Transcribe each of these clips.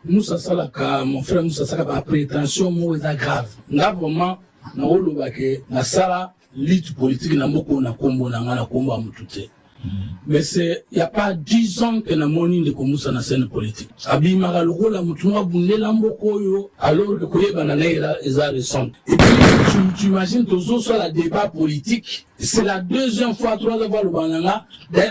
Moussa Salaka, mon frère Moussa Salaka, a prétention, moi, est grave. Là, vraiment, na olo bake, na sala, lutte politique, na moko, na kombo, na kombo, à moutouté. Mais c'est, il n'y a pas 10 ans que na moni de Moussa na scène politique. Abi Magaloro, la moutouma, boune, la moko, yo, alors que Koye Banane, ils a récent. Et puis, tu imagines, toujours sur la débat politique, c'est la deuxième fois, troisième fois, le bananga,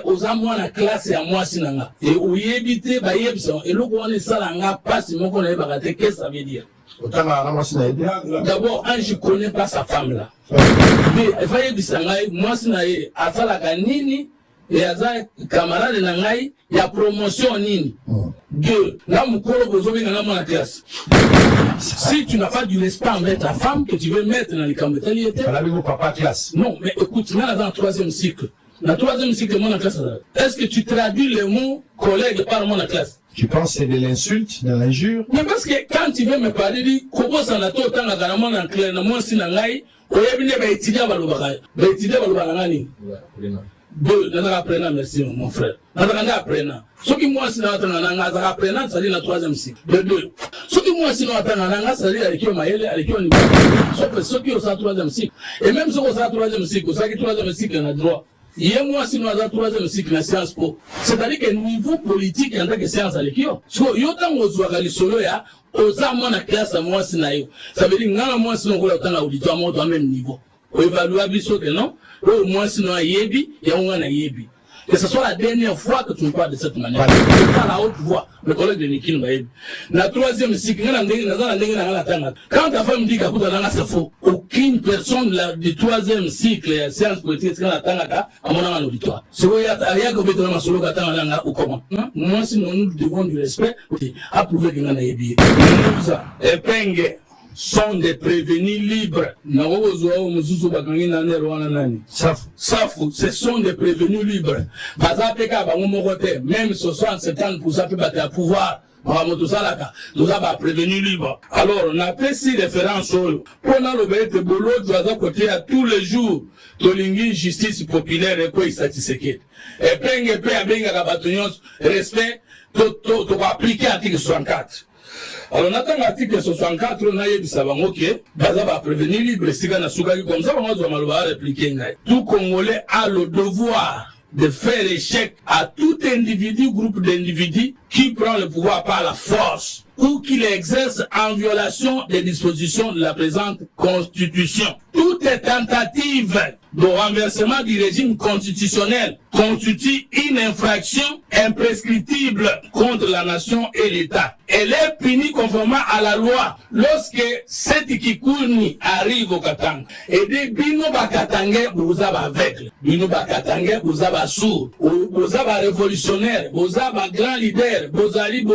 aux amours, la classe et à moi, sinanga. Et où y éviter, bah, yebson, et l'eau, on est salanga, pas si mon qu'on est baraté, qu'est-ce que ça veut dire? D'abord, je ne connais pas sa femme là. Mais il fallait que moi, si je à la ganini, et à ça, camarade de Nangaï, il y a promotion nini. Deux, là, mon colo, vous avez dans la classe. Si tu n'as pas du respect envers ta femme, que tu veux mettre dans les caméras, papa classe. Non, mais écoute, là, dans le troisième cycle. Dans le troisième cycle, mon classe, est-ce que tu traduis les mots collègue par mon classe? Tu penses que c'est de l'insulte, de l'injure? Mais parce que quand tu veux me parler, dis, comment ça n'a pas autant de en clair, moi, si nangai, au yébine, bah, étudier à Balubaraï. Bah, étudier à Balubarangani. Deux, n'a pas apprenant, merci, mon frère. N'a pas apprenant. Ce qui moi, si n'a pas apprenant, ça dit la troisième cycle. De deux. Ce qui moi, si n'a pas apprenant, ça dit avec qui on m'a aidé, avec qui on y va. Sauf ce qui est au troisième cycle. Et même ce qui est au troisième cycle, ça qui est troisième cycle, on a droit. Hier, moi, si nous avons troisième cycle de sciences po, c'est-à-dire que niveau politique, en tant que science à l'équipe, so, yotan ozouaka lisolo ya, oza moi na classe à moi si na yo. Ça veut dire, ngana moi si nous voulons autant l'auditoire, moi, au même niveau. On évalue biso que non, au moins si nous avons yebi, et on a yebi. Que ce soit la dernière fois que tu me parles de cette manière. Pas la haute voix, le collègue de Nikil Maïb. La troisième cycle, quand ta femme dit qu'à c'est faux, aucune personne du troisième cycle, la science politique, à mon avis, l'auditoire. C'est vrai, il y a que dans ma solo ou comment. Moi, si nous devons du respect, approuver qu'il y en a yebi. Epenge sont des prévenus libres. Safu, ce sont des prévenus libres. Même 60-70% peut battre à pouvoir. Nous avons prévenu libre. Alors, on a fait 6 références. Pendant le bête boulot, nous avons côté à tous les jours. Tolingi justice populaire et quoi satisfait. Et penge pe abenga kabatunions respect to appliquer l'article 64. Alors, on attend l'article 64, on a dit ça va, ok, Baza va prévenir libre, si on a sougagi comme ça, on va répliquer. Tout Congolais a le devoir de faire échec à tout individu, groupe d'individus qui prend le pouvoir par la force ou qui l'exerce en violation des dispositions de la présente Constitution. Toute tentative de renversement du régime constitutionnel constitue une infraction imprescriptible contre la nation et l'État. Elle est punie conformément à la loi lorsque cette Kikuni arrive au Katanga. Et dit, Bino Bakatangue, vous avez aveugle. Bino Bakatangue, vous avez sourd. Vous avez révolutionnaire. Vous avez grand leader. Bozali.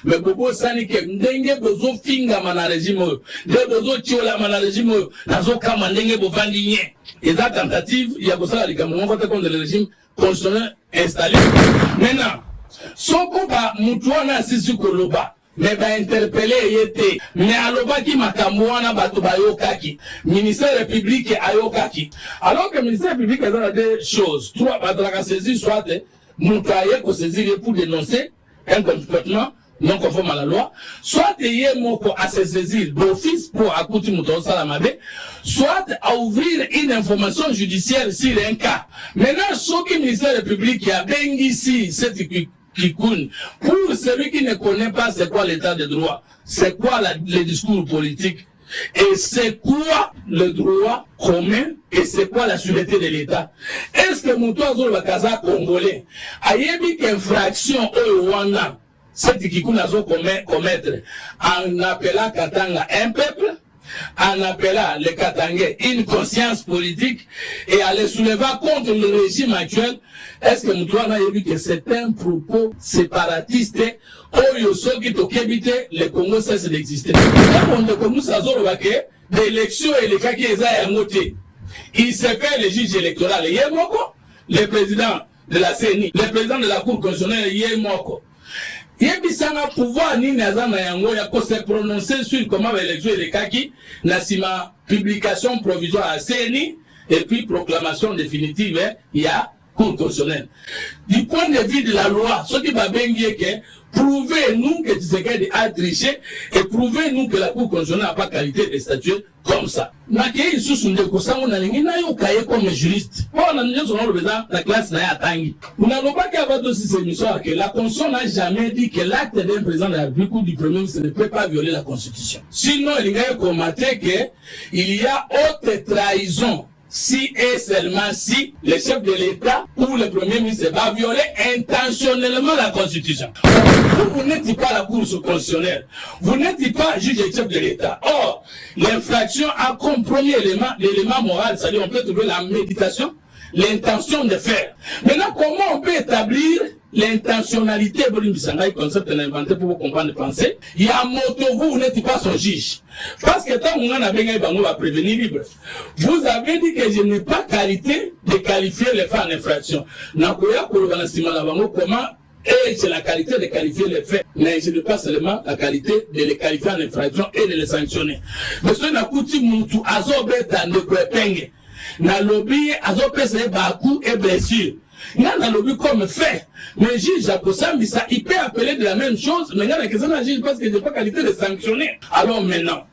Mais Bobo Sanike, Ndenge, Bozo Finga mana régime. De Bozo Tiola mana régime. Nazo Kama Ndenge Bovandinye. Et la tentative, il y a ça, les Camerounais contre le régime constitutionnel installé. Maintenant, son combat, Moutouana Sissu Koloba, mais va interpeller Yete, mais Aloba qui m'a Kamouana Batobayokaki, ministère public et Ayokaki. Alors que le ministère public a des choses, trois, Batraka saisir, soit Moutaye qu'on saisir pour dénoncer un comportement non conforme à la loi, soit ayé moko à se saisir d'office pour accoucher Mouton Salamabe, soit à ouvrir une information judiciaire sur un cas. Maintenant, ce qui ministère public qui a bien ici, cette Kikoun, pour celui qui ne connaît pas c'est quoi l'état de droit, c'est quoi le discours politique, et c'est quoi le droit commun, et c'est quoi la sûreté de l'État. Est-ce que Mouton Zolbakaza congolais a eu une infraction au Rwanda? C'est qui nous avons commettre en appelant Katanga un peuple, en appelant les Katangais une conscience politique et à les soulever contre le régime actuel. Est-ce que nous avons vu que c'est un propos séparatiste au qui t'occupent le Congo cesse d'exister? On ne commence à dire que l'élection et les cas qui ont voté, il s'est fait le juge électoral, le président de la CENI, le président de la Cour constitutionnelle, Yemoko. Yebisanga pouvoir ni nazana yango ya ko se prononcer sur comment l'élection et les kaki na sima publication provisoire à CENI et puis proclamation définitive il y a Cour constitutionnelle. Du point de vue de la loi, ce qui va bien dire que prouvez-nous que Tshisekedi a triché et prouvez-nous que la Cour constitutionnelle n'a pas qualité de statuer comme ça. Nakei sous de kosango na lingi na yo kaye comme juriste. Bon, na nyo sono le besoin la classe na ya tangi. Nous n'allons pas qu'avoir aussi cette émission que la Constitution n'a jamais dit que l'acte d'un président de la République ou du Premier ministre ne peut pas violer la Constitution. Sinon, il y a commenté que il y a haute trahison. Si et seulement si le chef de l'État ou le Premier ministre va violer intentionnellement la Constitution. Vous n'êtes pas la Cour constitutionnelle, vous n'êtes pas juge et chef de l'État. Or, l'infraction a comme premier élément, l'élément moral, c'est-à-dire on peut trouver la méditation, l'intention de faire. Maintenant, comment on peut établir l'intentionnalité, concept inventé pour vous comprendre et penser. Il y a un mot, vous n'êtes pas son juge. Parce que tant qu'on a bien va prévenir libre. Vous avez dit que je n'ai pas qualité de qualifier les faits en infraction. Comment et c'est la qualité de qualifier les faits, mais je n'ai pas seulement la qualité de les qualifier en infraction et de les sanctionner. Parce que n'a coutu mutu azobeta ne kwepenge. Na lobby azopesa baku et blessure. N'a lobby comme fait. Mais juge Akosambi ça, il peut appeler de la même chose, mais il y a la question de la juge parce que j'ai pas qualité de sanctionner. Alors maintenant,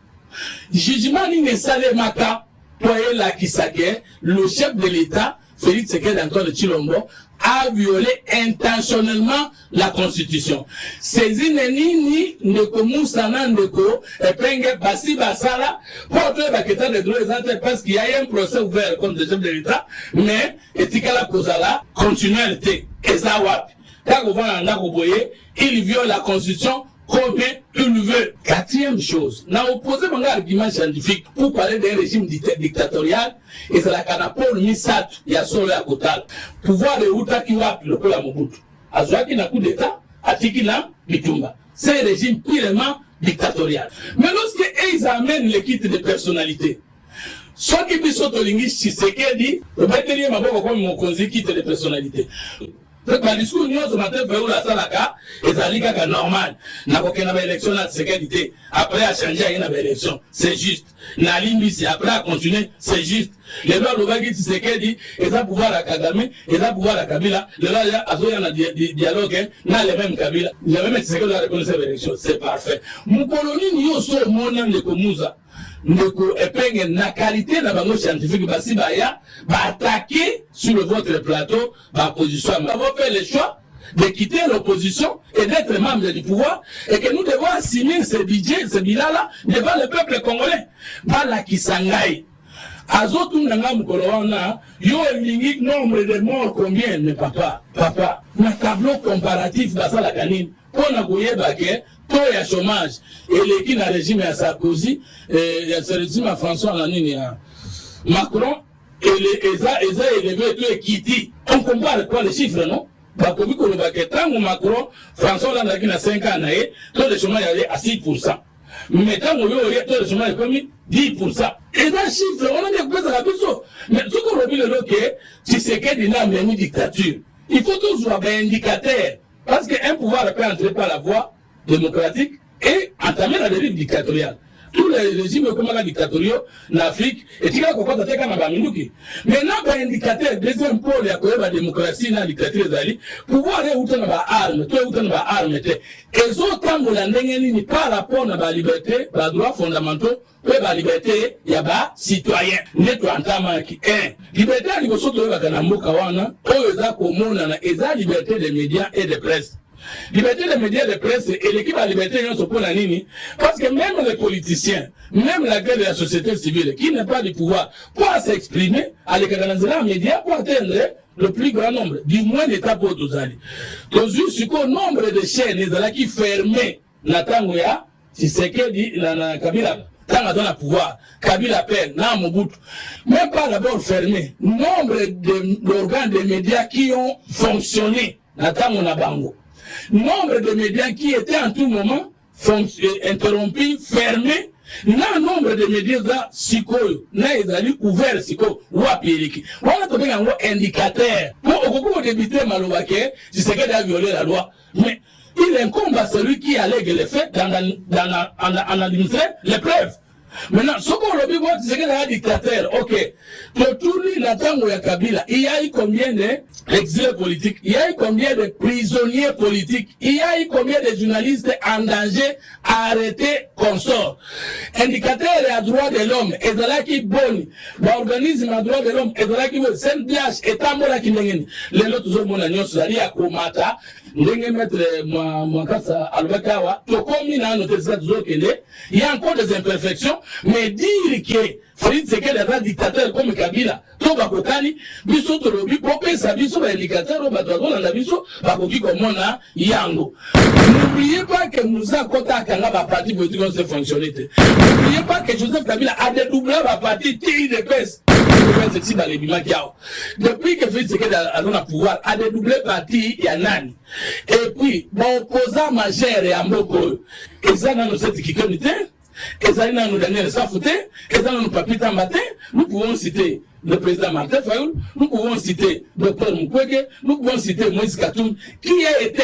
jugement n'est salé maka, toye la kisake, le chef de l'État, Félix Tshisekedi Antoine de Tshilombo, a violé intentionnellement la Constitution. Saisi nini ndeko Moussana ndeko epenge basi basala pour trouver la question des droits parce qu'il y a un procès ouvert contre le chef de l'État, mais etikala kozala continuité ezawapi. Quand on va en il viole la Constitution comme il veut. Quatrième chose, n'a opposé mon argument scientifique pour parler d'un régime dictatorial et c'est la canapole misat yasolo ya kotal. Pouvoir de Uta qui wapi le peuple à Mobutu. Azwaki na coup d'état, atiki na bitumba. C'est un régime purement dictatorial. Mais lorsque ils amènent les kits de personnalité, ceux qui bisou tolingi Tshisekedi, le batelier m'a beaucoup comme mon conseil kit de personnalité. Le discours nous ce matin fait où la salaka et ça dit que normal n'a aucune élection na sécurité après a changé une élection c'est juste na limbi après a continuer c'est juste les lois lobaki Tshisekedi et ça pouvoir à Kagame et ça pouvoir à Kabila le là azoya na dialogue na les mêmes Kabila les mêmes Tshisekedi a reconnaître l'élection c'est parfait mon colonie ni yo so mona le komuza ndeko epenge na qualité na bango scientifique basi baya ba attaquer sur le votre plateau ba opposition nous avons fait le choix de quitter l'opposition et d'être membre du pouvoir et que nous devons assumer ce budget ce bilan là devant le peuple congolais bala kisangai azotu nanga mukolo wana yo elingi nombre de morts combien mais papa na tableau comparatif basala kanini pona koyeba ke taux ya chômage et l'équipe na régime ya Sarkozy et ya régime à François Nanini ya Macron et les élevé tout équité on compare quoi les chiffres non bakobi ko ba ke tango Macron François Hollande na 5 ans na ye taux de chômage allait à 6%. Mais tango yo taux de chômage comme 10%. Et dans chiffre on a des choses à biso mais ce qu'on oublie le que Tshisekedi na une dictature il faut toujours avoir un indicateur parce que un pouvoir peut entrer par la voie démocratique et entamer la dérive dictatoriale. Tous les régimes comme la dictatoriaux en Afrique et tu vas comprendre que na baminduki. Maintenant un indicateur deuxième pôle ya la démocratie na dictature zali pouvoir est na ba arme, toi na ba arme et autres la ndenge ni par rapport na ba liberté, ba droits fondamentaux, pe ba liberté ya ba citoyen. Neto antama ki liberté ni bosoto ba kana mboka wana, oyo za komona na eza liberté des médias et de presse. Liberté des médias de presse et l'équipe à liberté se pose à Nini. Parce que même les politiciens, même la gueule de la société civile, qui n'a pas de pouvoir, pour s'exprimer, à l'écraser les médias pour atteindre le plus grand nombre, du moins l'État pour tous aller. Donc, jusqu'au nombre de chaînes qui fermées, Natangoya, si c'est que dit, la Kabila, quand on a le pouvoir, Kabila peine, n'a Mobutu, même pas d'abord fermé, nombre d'organes de médias qui ont fonctionné, Natango Nabango. Nombre de médias qui étaient en tout moment interrompus, fermés, na nombre de médias là, sikoyo, na ezali ouvert sikoyo, wapiriki. Voilà tout un indicateur. Pour débuter Malobake, si c'est qu'elle a violé la loi, mais il incombe à celui qui allègue les faits en administrer les preuves. Maintenant, ce qu'on lobby, c'est qu'il y a un dictateur. Ok. Tout le ya Kabila, il y a eu combien d'exilés politiques? Il y a eu combien de prisonniers politiques? Il y a eu combien de journalistes en danger, arrêtés, consorts? Indicateur à droit de l'homme, et de là qui bon, l'organisme à droit de l'homme, et de là qui bon, c'est un blage, et tant mola qui n'engage. Les autres hommes, on a komata, n'engage mettre mon casa à l'Obakawa, to comme il a noté ça, il y a encore des imperfections, mais dire que Félix Tshisekedi est un dictateur comme Kabila, to bakotani, biso to lobi, popé sa biso ba indicateur, ba dozo na biso, bakoki comme on a yango. N'oubliez pas que Moussa Kota Kanga ba parti politique on se fonctionner. N'oubliez pas que Joseph Kabila a dédoublé ba parti TIDPS. Depuis que Félix Tshisekedi a donné le pouvoir, a dédoublé parti Yanani. Et puis, bon, opposant majeur et Amboko, et ça dans nos certificats, et ça dans nos derniers Safouté, et ça dans nos papiers matin, nous pouvons citer le président Martin Fayoul, nous pouvons citer Dr Mukwege, nous pouvons citer Moïse Katoum, qui a été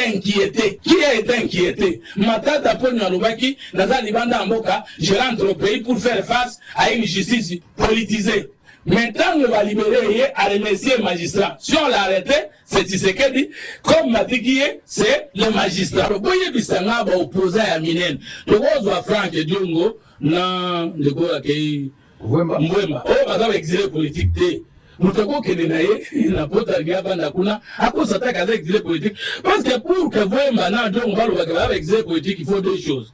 inquiété. Matata Pogno Alobaki, Nazali Banda Amboka, je rentre au pays pour faire face à une justice politisée. Maintenant, on va libérer à remercier le magistrat. Si on l'a arrêté, c'est Tshisekedi. Comme Matiki, c'est le magistrat. Le boye bisanga va opposer à Minen. Le gros soit Franck Diongo, non, le gros accueilli. Mwemba. Oh, madame exilé politique. Moutako Kenenaye, il n'a pas d'argument à Kuna, à cause de l'attaque avec exilé politique. Parce que pour que vous, maintenant, on va le exilé politique, il faut deux choses.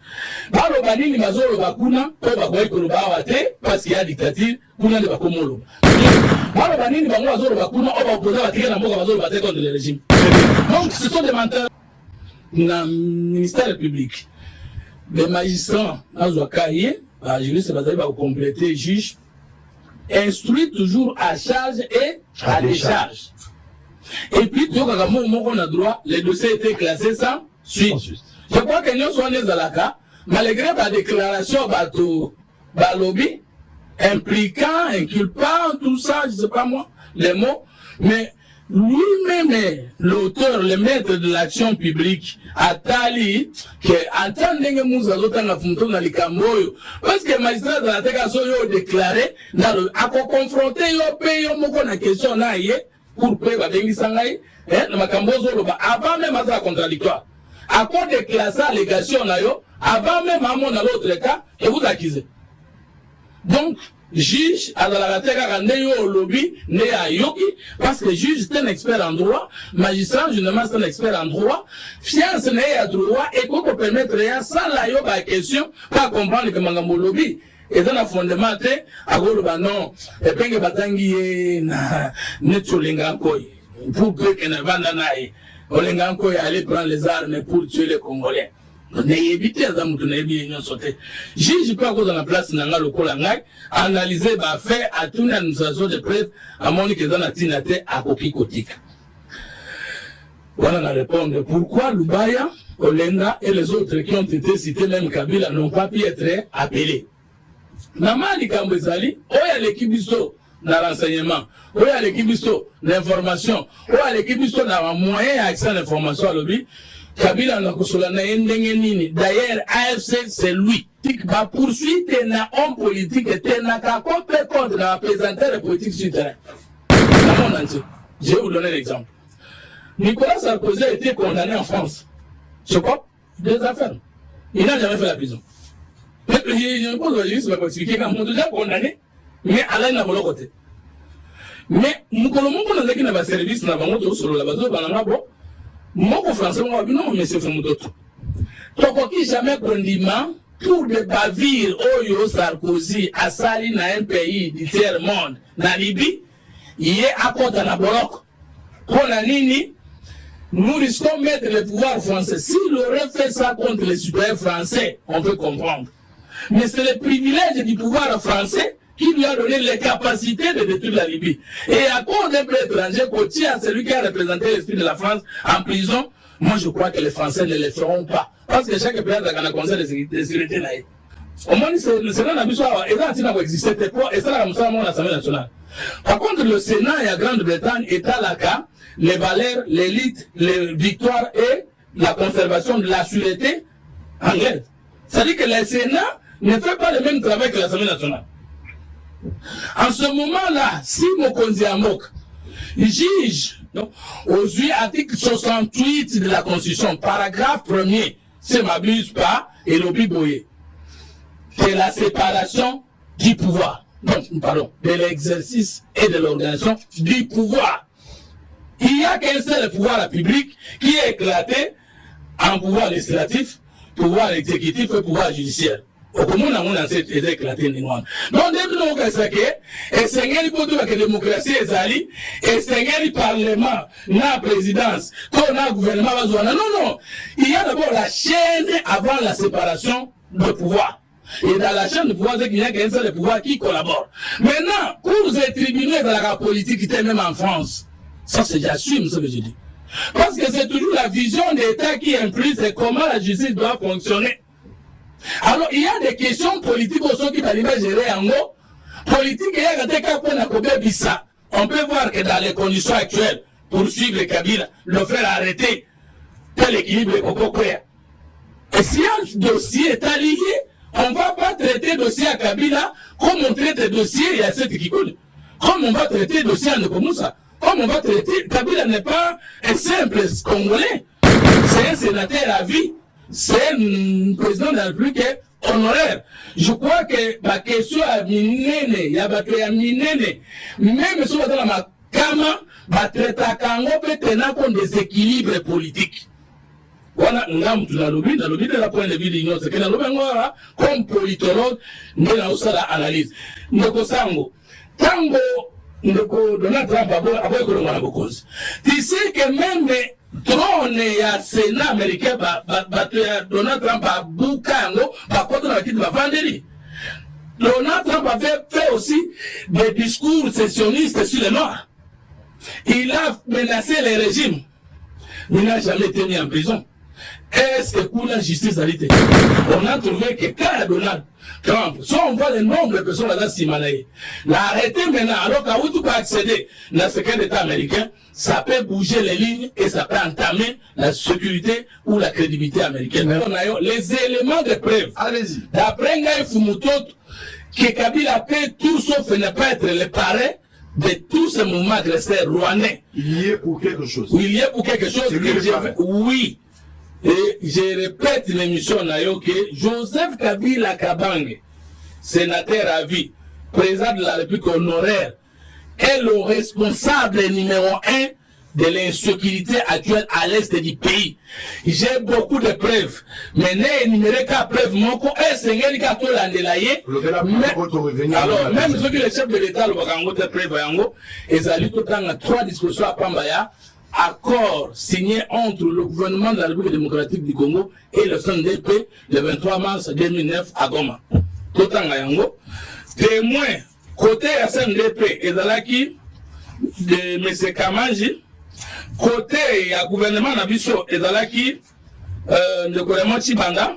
Balo Banini, Mazolo Bakuna, on va voir que le Bawate, parce qu'il y a dictature, Kuna ne va pas comme Balo Banini, Mazolo Bakuna, on va opposer à Tigana Moka Mazolo Bate contre le régime. Donc, ce sont des menteurs dans le ministère public. Les magistrats, Azouakaye, la juriste va compléter, juge, instruit toujours à charge et à décharge. Et puis, tout le monde on a droit, les dossiers étaient classés sans suite. Je crois que nous sommes dans la cas, malgré la déclaration de lobby, impliquant, inculpant, tout ça, je ne sais pas moi, les mots, mais lui-même, l'auteur, le maître de l'action publique, Atali, que attendez que nous allons dans les Camboyo, parce que le magistrat de la Tégaso a déclaré, à confronter au pays, on a question pour payer la Bengisangaï, avant même à la contradictoire. À quoi déclarer ça, allégation, avant même à mon autre cas, et vous accusez. Donc, juge à la au lobby né à Yoki parce que juge c'est un expert en droit, magistrat généralement c'est un expert en droit, fiance n'est à droit et qu'on peut permettre rien sans la yoga question pas comprendre que mangambo lobby et dans la fondamenté à golo non et penge batangi na netsolenga koy pour que ne vanda nae olenga koy aller prendre les armes pour tuer les Congolais. N'évitez à Zamoutou, n'évitez pas sauter. Juge pas cause dans la place n'a le col analyser, fait à toute l'administration de presse, à mon que dans la tinate à copie cotique. Voilà la réponse. Pourquoi Lubaya, Olenga et les autres qui ont été cités, même Kabila, n'ont pas pu être appelés. Maman Likambezali, oya l'équipe bisto, dans l'enseignement, oya l'équipe bisto, l'information, oya l'équipe bisto, dans moyen accès à l'information à l'objet. Kabila na kusola na nini. D'ailleurs, AFC, c'est lui. Va poursuivre un homme politique et un contre la présentateur politique sur le terrain. Dans mon entier. Je vais vous donner l'exemple. Nicolas Sarkozy a été condamné en France. Je crois, des affaires. Il n'a jamais fait la prison. Je ne pense pas que je vais expliquer quand on est déjà condamné, mais à l'aide de côté. Mais nous avons un service dans la sur la base de mon français, moi, non, mais c'est fait mon d'autre. Donc, qui jamais condiment pour des bavires, Oyo Sarkozy, à Sali, dans un pays du tiers-monde, dans Libye, il est à côté de la bloc. Pour la Nini, nous risquons de mettre le pouvoir français. S'il aurait fait ça contre les citoyens français, on peut comprendre. Mais c'est le privilège du pouvoir français qui lui a donné les capacités de détruire la Libye. Et à cause d'un peu étranger, côtier à celui qui a représenté l'esprit de la France en prison, moi je crois que les Français ne le feront pas. Parce que chaque pays a un conseil de sécurité. Au moins, le Sénat n'a pas existé, et ça n'a pas l'Assemblée nationale. Par contre, le Sénat et la Grande-Bretagne est à la cas, les valeurs, l'élite, les victoires et la conservation de la sûreté anglaise. C'est-à-dire que le Sénat ne fait pas le même travail que l'Assemblée nationale. En ce moment-là, si Mokonzi Amok juge aux article 68 de la Constitution, paragraphe 1er, si je ne m'abuse pas, et Lobi Boye, c'est la séparation du pouvoir. Donc, pardon, de l'exercice et de l'organisation du pouvoir. Il n'y a qu'un seul pouvoir public qui est éclaté en pouvoir législatif, pouvoir exécutif et pouvoir judiciaire. Au commun, on a éclaté les noirs. Donc, depuis nous, et c'est un peu de la démocratie, et c'est un parlement, la présidence, qu'on a gouvernement, non. Il y a d'abord la chaîne avant la séparation de pouvoir. Et dans la chaîne de pouvoir, c'est qu'il n'y a qu'un seul pouvoir qui collabore. Maintenant, cours et tribunaux dans la politique qui était même en France. Ça, c'est j'assume ce que je dis. Parce que c'est toujours la vision d'État qui implique comment la justice doit fonctionner. Alors, il y a des questions politiques aussi qui vont gérer en gros. Politique, il y a des cas qu'on a coupé ça. On peut voir que dans les conditions actuelles, pour suivre Kabila, le faire arrêter, tel équilibre est beaucoup clair. Et si un dossier est allié, on ne va pas traiter le dossier à Kabila comme on traite le dossier à cette qui coule. Comme on va traiter le dossier à Nkomoussa. Comme on va traiter, Kabila n'est pas un simple Congolais. C'est un sénateur à vie. C'est un président de la République honoraire. Je crois que la question à Minene, il y a battu à Minene, même si on va dans la Kama, va traiter à Kango, peut tenir compte des équilibres politiques. Voilà, ngam tu na lobby de la point de vue de l'Union, c'est que na lobby ngora comme politologue ngena usala analyse. Ndeko sango, tango ndeko Donald Trump aboy ko ngana bokozi. Tu sais que même trône ya Sénat américain Donald Trump a boukango ba contre la kiti ba vendeli. Donald Trump avait fait aussi des discours sécessionnistes sur les Noirs. Il a menacé les régimes. Il n'a jamais été mis en prison. Est-ce que pour la justice a été? On a trouvé que quand Donald Trump, si on voit le nombre de personnes là-dedans s'imanaï, l'arrêter maintenant, alors qu'à où tu peux accéder dans ce cas d'État américain, ça peut bouger les lignes et ça peut entamer la sécurité ou la crédibilité américaine. On a les éléments de preuve. Allez-y. D'après Ngaï Fumutot, que Kabila peut tout sauf ne pas être le parrain de tous ces mouvements agresseurs rwandais. Il y est pour quelque chose. Il y est pour quelque chose que j'ai fait. Oui. Et je répète l'émission que Joseph Kabila Kabange, sénateur à vie, président de la République honoraire, est le responsable numéro 1 de l'insécurité actuelle à l'est du pays. J'ai beaucoup de preuves. Mais n'énumérer qu'à preuve, mon co est Seigneur qui a tout l'andelaye. Alors, même ceux qui le chef de l'État, le Bakango, te preuve, ils ont tout le temps 3 discussions à Pambaya. Accord signé entre le gouvernement de la République démocratique du Congo et le CNDP le 23 mars 2009 à Goma. Tout en Gayango. Témoin, côté CNDP, et Zalaki, de M. Kamanji, côté le gouvernement Nabiso, et Zalaki, de Koreman Chibanda,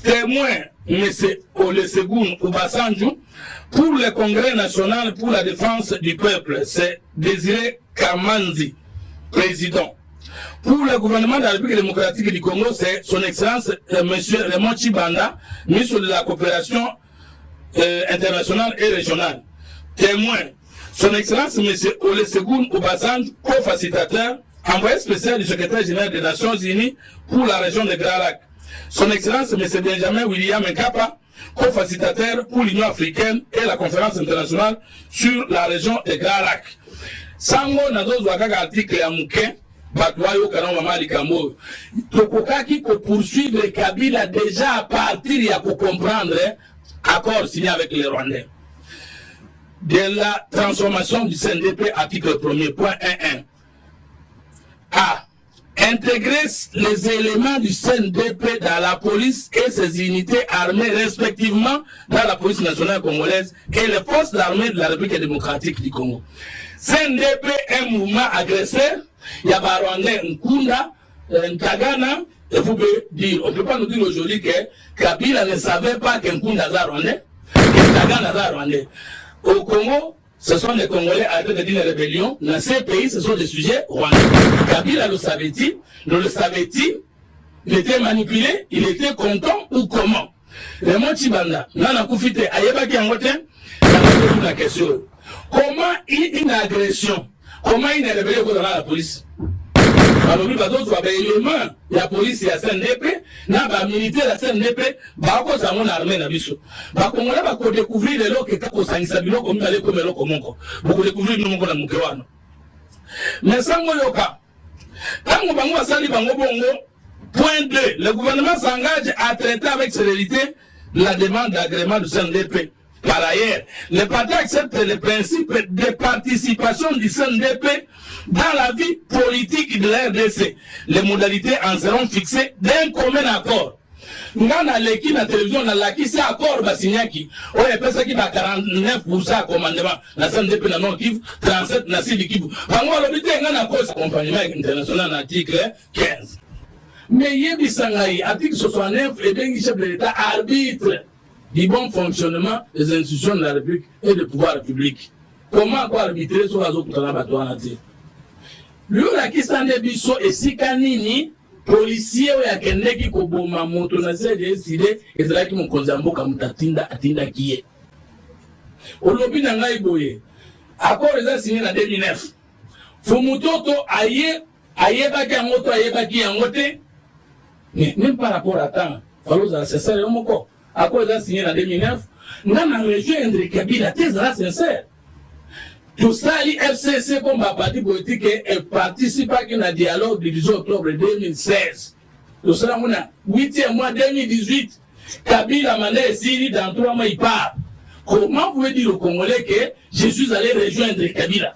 témoin, M. Olusegun Obasanjo, pour le Congrès national pour la défense du peuple, c'est Désiré Kamanzi, président. Pour le gouvernement de la République démocratique du Congo, c'est son Excellence M. Raymond Chibanda, ministre de la coopération internationale et régionale. Témoin, son Excellence M. Olusegun Obasanjo, co-facilitateur, envoyé spécial du secrétaire général des Nations Unies pour la région de Grand Lac. Son Excellence M. Benjamin William Nkapa, co-facilitateur pour l'Union africaine et la conférence internationale sur la région de Grand Lac. Sango nazo zwakaka article ya muke batwayo kana mama likambo tokokaki ko poursuivre Kabila déjà à partir ya ko comprendre accord signé avec les Rwandais de la transformation du CNDP article 1er point 1.1 A. Intégrer les éléments du CNDP dans la police et ses unités armées respectivement dans la police nationale congolaise et les forces armées de la République démocratique du Congo. CNDP est un mouvement agresseur, il y a Rwandais, Nkunda, Ntagana, et vous pouvez dire, on ne peut pas nous dire aujourd'hui que Kabila ne savait pas qu'Nkunda est Rwandais, que Ntagana est Rwandais. Au Congo, ce sont les Congolais arrêtés de dire les rébellions. Dans ces pays, ce sont des sujets rwandais. Kabila le savait-il? Ne le savait-il? Il était manipulé? Il était content ou comment? Raymond Tshibanda nana kufite ayebaki yango te na question comment une agression comment une rébellion dans la police balobi bazoto ba élément ya police ya CNDP na ba militaire ya CNDP ba ko zango na armée na biso ba kongola ba ko découvrir le loke ka ko sangisa biloko mbale ko meloko monko ba ko découvrir monko na muke wana mais sango yoka tango bango basali bango bongo. Point 2. Le gouvernement s'engage à traiter avec célérité la demande d'agrément du CNDP. Par ailleurs, le parti accepte le principe de participation du CNDP dans la vie politique de la RDC. Les modalités en seront fixées d'un commun accord. Ngana leki na télévision na laki sa accord basinyaki. Oye pesa ki ba 49% commandement na CNDP na Nord Kivu, 37 na Sud Kivu. Bango lobite ngana cause accompagnement international na article 15. Mais Yebi Sangaï, article 69, et bien chef de l'État arbitre du bon fonctionnement des institutions de la République et du pouvoir public. Comment quoi arbitrer sur la zone de la bataille? Lui, la question de Bisso et Sikanini, policier ou Yakendeki Koboma, Motonase, décidé, et c'est là qui m'ont conzambo comme Tatinda, Atinda qui est. Au lobby Nangaï Boye, accord les signé en 2009. Fumutoto aye baki en moto, aye baki en moté. Mais même par rapport à temps, Faloza, c'est sincère, à quoi ils ont signé en 2009, nous avons rejoint Kabila, c'est sincère. Tout ça, l'FCC, comme un parti politique, participe à un dialogue du 18 octobre 2016. Tout ça, on a 8e mois 2018, Kabila m'a dit, dans 3 mois, il part. Comment pouvez-vous dire aux Congolais que je suis allé rejoindre Kabila?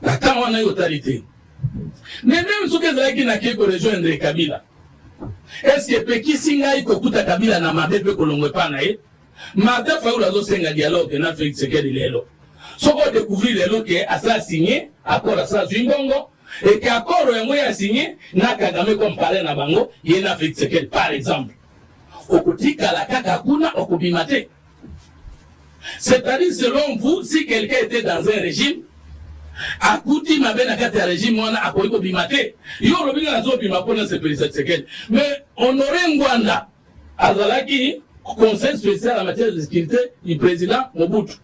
Attends, on a une autorité. Mais même ce que qui n'a qu'à rejoindre Kabila. Est-ce que Peki Singaï Kokuta Kabila n'a pas fait Kolongwe Panaï? Martin Faoula Zosenga dialogue n'a fait ce qu'elle est là. Ce qu'on découvre les lots qui a ça signé, accord à ça Zwingongo, et qu'accord a signé, n'a qu'à gamer comme parler na bango, il n'a fait ce qu'elle, par exemple. Okuti Kalaka Kakuna Okubimate. C'est-à-dire, selon vous, si quelqu'un était dans un régime, Akuti mabe na kati ya régime wana akoliko bimate yo lobinga nazo bimapona se pelisa tsekele mais Honoré Ngwanda azalaki conseil spécial en matière de sécurité du président Mobutu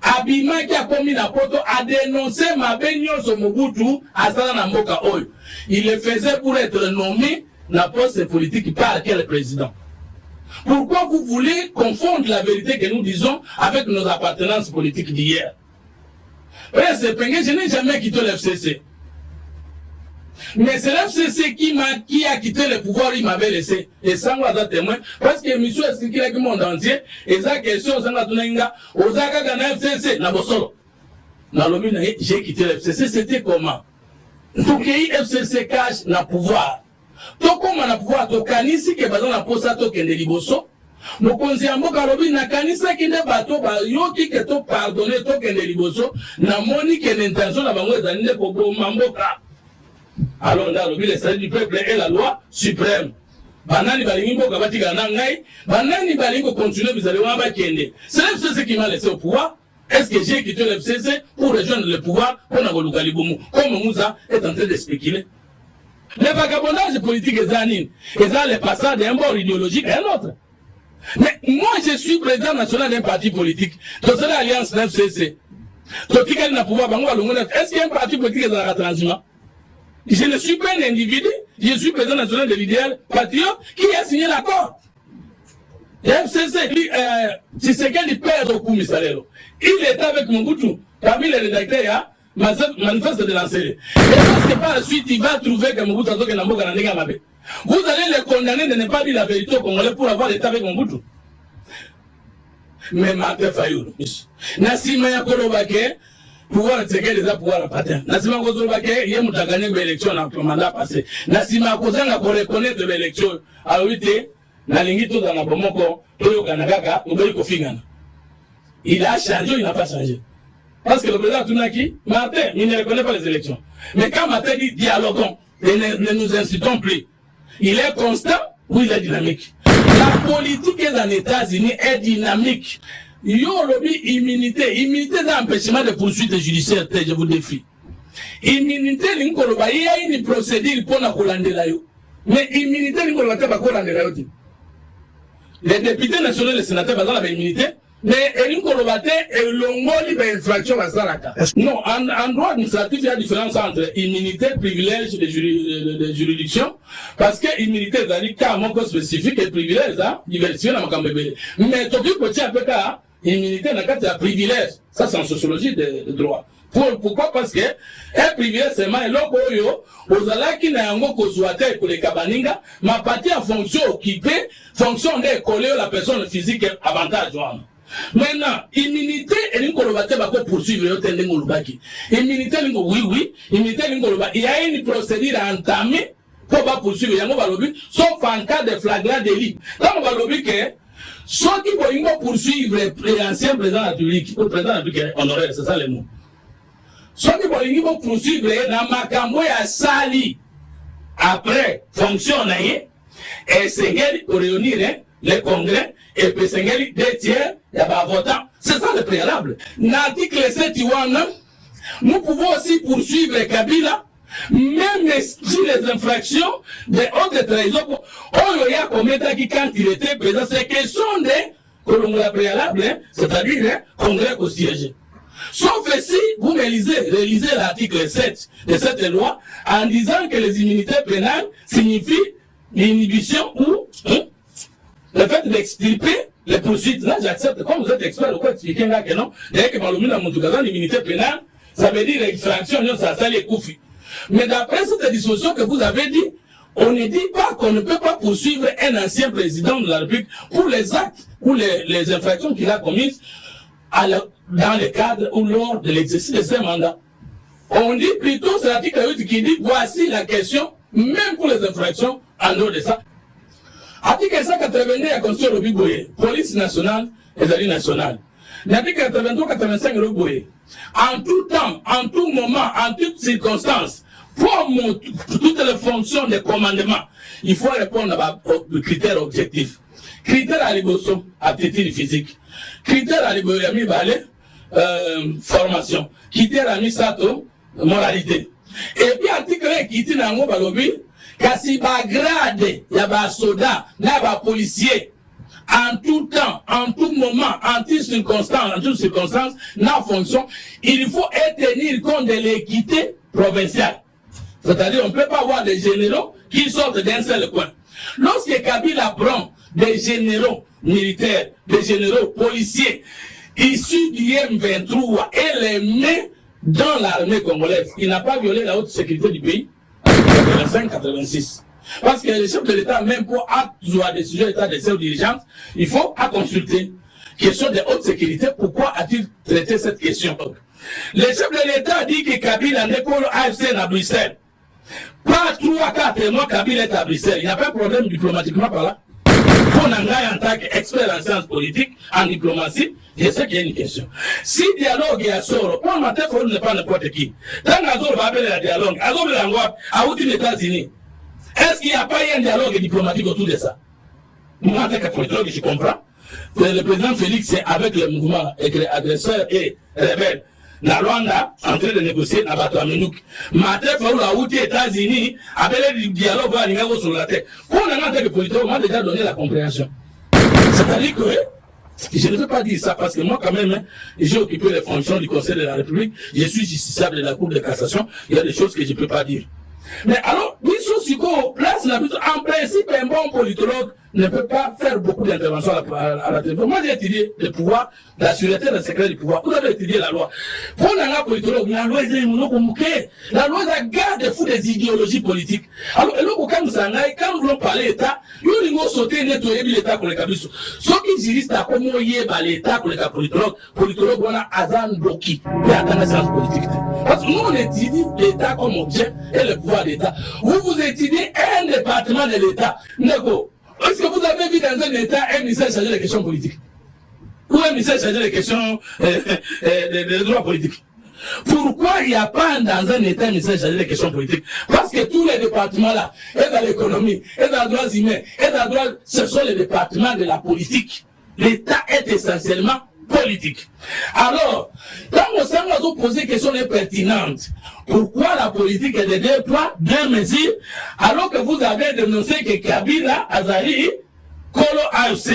abimaki akomi na poto a dénoncé mabe nyonso Mobutu azala na mboka oyo il le faisait pour être nommé na poste politique par quel président. Pourquoi vous voulez confondre la vérité que nous disons avec nos appartenances politiques d'hier? Je n'ai jamais quitté l'FCC. Mais c'est l'FCC qui a quitté le pouvoir, il m'avait laissé. Et ça, on va témoin. Parce que M. expliqué le monde entier. Et ça, question, ça va tourner aux Aga dans l'FCC. J'ai quitté l'FCC. C'était comment? Tout pays FCC cache le pouvoir. Tout comme on a pouvoir, tout canisi qui est basé dans la poste, tout qui est liboso. Mokonzi ya mboka lobi na kanisa kinde bato ba yoki ke to pardonner to kende liboso na moni ke l'intention na bango ezalinde ko boma mboka. Alors là lobi le salut du peuple est la loi suprême. Banani balingi mboka batika na ngai, banani balingi continuer bizale wa ba kende. C'est l'FCC qui m'a laissé au pouvoir. Est-ce que j'ai quitté l'FCC pour rejoindre le pouvoir pour na koluka libomu comme Moussa est en train de spéculer? Le vagabondage politique est zanine. Et ça le passage d'un bord idéologique et un autre. Mais moi, je suis président national d'un parti politique. Donc, c'est l'alliance FCC. Donc, qui a pouvoir, est-ce qu'il y a un parti politique dans la transhumance? Je ne suis pas un individu. Je suis président national de l'idéal patriote qui a signé l'accord. FCC, c'est ce qu'il perd au coup, Misalero. Il est avec Mobutu. Parmi les rédacteurs, il y a manifeste de lancer. Et parce que par la suite, il va trouver que Mobutu a fait Namboka Nandega Mabe. Vous allez les condamner de ne pas dire la vérité au Congolais pour avoir l'état avec Mobutu. Mais Martin Fayoulou, Nassima Yakolobake, pouvoir tseker les pouvoir à patin. Nassima Kozobake, il y a gagné l'élection dans le mandat passé. Nassima Kozanga pour reconnaître l'élection. Alors, oui, Nalingi tout dans la Bomoko, Toyo Kanagaka, Obeiko Fingana. Il a changé ou il n'a pas changé? Parce que le président Tunaki, Martin, il ne reconnaît pas les élections. Mais quand Martin dit dialoguons, et ne nous incitons plus, il est constant ou il est dynamique. La politique des États-Unis est dynamique. Il y a immunité. Immunité d'empêchement de poursuite judiciaire, je vous défie. Immunité, il y a une procédure pour la Colandelayo. Mais immunité, il y a une procédure pour la Colandelayo. les députés nationaux et les sénateurs basent la immunité, mais ils ont et l'ongoli d'infraction à Salaka. Non, en droit administratif, il y a différence entre immunité, privilège de juridiction, parce que immunité, c'est-à-dire qu'à un cas spécifique et privilège, diversifié dans ma mais tu peux dire que immunité, dans le cas de privilège, ça c'est en sociologie de droit. Pourquoi? Parce que un privilège seulement est là aux alaki na yango kozouate pour les kabaninga, ma partie en fonction occupée, fonction de coller la personne physique avantage. Maintenant, immunité et l'incolobate va poursuivre le tel l'ingolobaki. Immunité oui, immunité l'ingolobaki. Il y a une procédure à entamer pour pas poursuivre yango balobi, sauf en cas de flagrant délit. Dans le balobi que ceux qui vont poursuivre l'ancien président de la République, le président de la République honoraire, c'est ça le mot. Ceux qui vont poursuivre dans Makambo et Sali, après, fonctionner, et c'est pour réunir les congrès, et puis c'est des tiers, il y a votant. C'est ça le préalable. L'article 7, nous pouvons aussi poursuivre Kabila, même si les infractions de haute trahison, on y a commettre quand il était présent, c'est question de préalable, c'est-à-dire congrès au siège. Sauf si vous réalisez l'article 7 de cette loi en disant que les immunités pénales signifient l'inhibition ou le fait d'extirper les poursuites. Là, j'accepte. Comme vous êtes expert, vous pouvez expliquer là que non. Dès que Malomina Moutoukaza, l'immunité pénale, ça veut dire l'extraction, ça sale les Koufi. Mais d'après cette disposition que vous avez dit, on ne dit pas qu'on ne peut pas poursuivre un ancien président de la République pour les actes ou les infractions qu'il a commises dans le cadre ou lors de l'exercice de ses mandats. On dit plutôt, c'est l'article 8 qui dit, voici la question, même pour les infractions, en dehors de ça. Article 182, il y a construit le Biboye, police nationale et l'Alliance nationale. L'article 83-85, le Biboye. En tout temps, en tout moment, en toutes circonstances, pour toutes les fonctions de commandement, il faut répondre aux critères objectifs. Critères à l'évolution, aptitude physique. Critères à l'évolution, formation. Critères à misato, moralité. Et puis, article 1 qui dit dans le balobi, kasi ba grade, ya ba soda, na ba policier, en tout temps, en tout moment, en toutes circonstances, na fonction, il faut tenir compte de l'équité provinciale. C'est-à-dire, on ne peut pas avoir des généraux qui sortent d'un seul coin. Lorsque Kabila prend des généraux militaires, des généraux policiers, issus du M23 et les met dans l'armée congolaise, il n'a pas violé la haute sécurité du pays en 85-86. Parce que les chefs de l'État, même pour avoir des sujets d'état de chefs dirigeants, il faut consulter. Question de haute sécurité, pourquoi a-t-il traité cette question? Le chef de l'État dit que Kabila n'est pas AFC à Bruxelles. Pas 3-4 mois Kabila est à Bruxelles. Il n'y a pas de problème diplomatiquement par là. Pour Nangaï en tant qu'expert en sciences politiques, en diplomatie, je sais qu'il y a une question. Si dialogue est à Soro, pour le matin, il faut ne pas n'importe qui. Tant qu'Azor va appeler le dialogue, Azor l'envoie à outil des États-Unis. Est-ce qu'il n'y a pas eu un dialogue diplomatique autour de ça? Moi, en tant que politologue, je comprends. Le président Félix est avec le mouvement agresseur et rebelle. La Rwanda en train de négocier na bato Amenouk. Matin, il faut la outil États-Unis avec le dialogue à niveau sur la terre. Pour en tant que politologue, on m'a déjà donné la compréhension. C'est-à-dire que je ne veux pas dire ça parce que moi, quand même, j'ai occupé les fonctions du Conseil de la République. Je suis justiciable de la Cour de cassation. Il y a des choses que je ne peux pas dire. Mais alors, en principe, un bon politologue ne peut pas faire beaucoup d'interventions à la télévision. Moi, j'ai étudié le pouvoir, la sûreté, le secret du pouvoir. Vous avez étudié la loi. Pour un politologue, la loi est la garde-fou des idéologies politiques. Alors, quand nous voulons parler d'État, nous allons sauter nettoyer l'État pour les cabissos. Ceux qui dirigent comment y est l'État pour les politologues, on a Azan Bloki, et à la science politique. Parce que nous, on étudie l'État comme objet et le pouvoir d'État. Vous étudiez un département de l'État. Est-ce que vous avez vu dans un État un ministère chargé des questions politiques? Ou un ministère chargé des questions des droits politiques? Pourquoi il n'y a pas dans un État un ministère chargé des questions politiques? Parce que tous les départements là, et dans l'économie, et dans les droits humains, et dans le droit, ce sont les départements de la politique. L'État est essentiellement politique. Alors, quand on s'en va vous poser des questions pertinentes, pourquoi la politique est de 2 poids, 2 mesures, alors que vous avez dénoncé que Kabila Azali Kolo AOC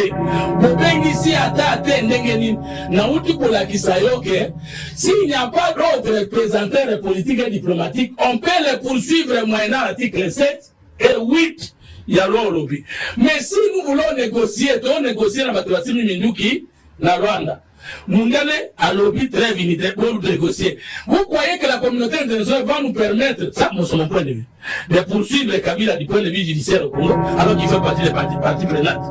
bobengisi ata ate ndenge nini na uti kolakisa yo ke s'il n'y a pas d'autres représentants politiques et diplomatiques, on peut les poursuivre moyennant l'article 7 et 8 ya loi lobby. Mais si nous voulons négocier, on négocier na bato basimi minduki na Rwanda. Mungane a lobby très vite pour négocier. Vous croyez que la communauté internationale va nous permettre, ça, moi, c'est mon point de vue, de poursuivre Kabila du point de vue judiciaire au Congo, alors qu'il fait partie des parties prenantes.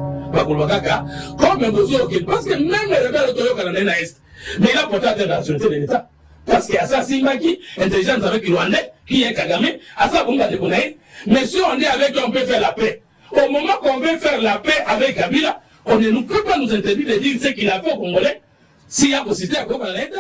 Comme un besoin, parce que même les rebelles autonomes dans l'Est, mais il a porté atteinte à la sûreté de l'État. Parce qu'il y a ça, c'est Maki, intelligence avec le Rwandais, qui est Kagame, à ça, on va déconner. Mais si on est avec eux, on peut faire la paix. Au moment qu'on veut faire la paix avec Kabila, on ne peut pas nous interdire de dire ce qu'il a fait aux Congolais. S'il y a possibilité à quoi on a l'aide,